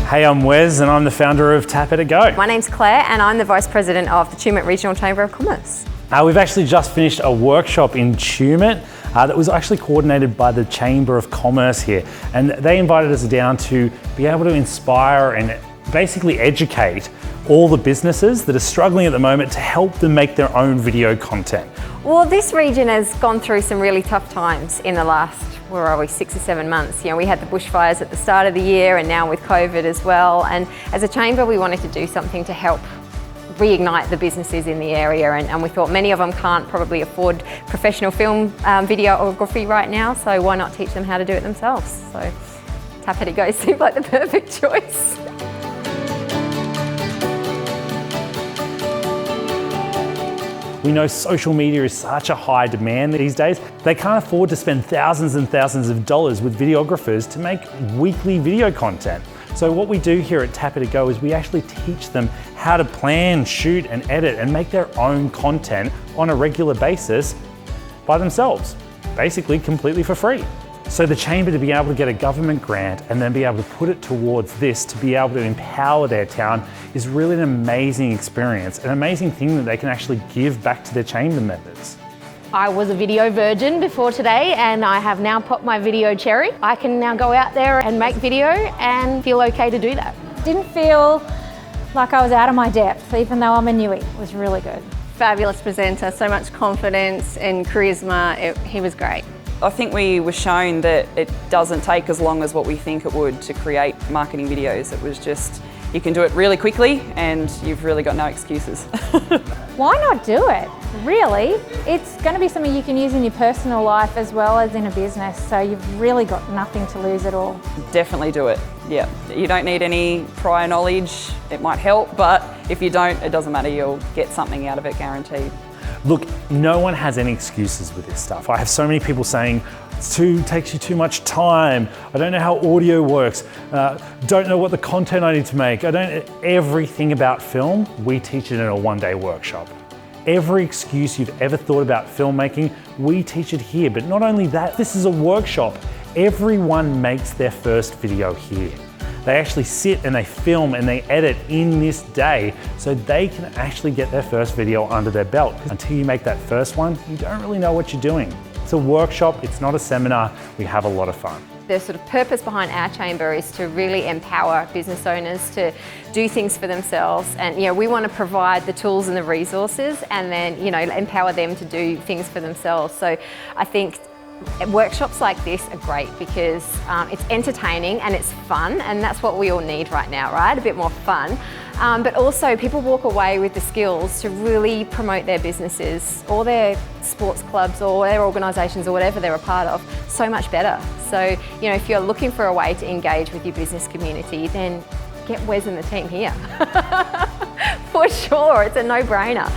Hey, I'm Wes and I'm the founder of Tap It Go. My name's Claire and I'm the Vice President of the Tumut Regional Chamber of Commerce. We've actually just finished a workshop in Tumut that was actually coordinated by the Chamber of Commerce here, and they invited us down to be able to inspire and basically educate all the businesses that are struggling at the moment to help them make their own video content. Well, this region has gone through some really tough times in the last, 6 or 7 months. You know, we had the bushfires at the start of the year and now with COVID as well. And as a chamber, we wanted to do something to help reignite the businesses in the area. And we thought many of them can't probably afford professional film videography right now. So why not teach them how to do it themselves? So Tap It Go seemed like the perfect choice. We know social media is such a high demand these days. They can't afford to spend thousands and thousands of dollars with videographers to make weekly video content. So what we do here at Tap It Go is we actually teach them how to plan, shoot and edit and make their own content on a regular basis by themselves, basically completely for free. So the Chamber to be able to get a government grant and then be able to put it towards this to be able to empower their town is really an amazing experience, an amazing thing that they can actually give back to their Chamber members. I was a video virgin before today and I have now popped my video cherry. I can now go out there and make video and feel okay to do that. Didn't feel like I was out of my depth, even though I'm a newie. It was really good. Fabulous presenter, so much confidence and charisma. He was great. I think we were shown that it doesn't take as long as what we think it would to create marketing videos. It was just, you can do it really quickly and you've really got no excuses. Why not do it? Really? It's going to be something you can use in your personal life as well as in a business, so you've really got nothing to lose at all. Definitely do it, yeah. You don't need any prior knowledge. It might help, but if you don't, it doesn't matter, you'll get something out of it, guaranteed. Look, no one has any excuses with this stuff. I have so many people saying, it takes you too much time, I don't know how audio works, don't know what the content I need to make, everything about film, we teach it in a one-day workshop. Every excuse you've ever thought about filmmaking, we teach it here. But not only that, this is a workshop. Everyone makes their first video here. They actually sit and they film and they edit in this day so they can actually get their first video under their belt. Until you make that first one, you don't really know what you're doing. It's a workshop, it's not a seminar. We have a lot of fun. The sort of purpose behind our chamber is to really empower business owners to do things for themselves, and we want to provide the tools and the resources and then empower them to do things for themselves. So I think workshops like this are great because it's entertaining and it's fun, and that's what we all need right now, right? A bit more fun. But also people walk away with the skills to really promote their businesses or their sports clubs or their organisations or whatever they're a part of so much better. So, if you're looking for a way to engage with your business community, then get Wes and the team here. For sure, it's a no-brainer.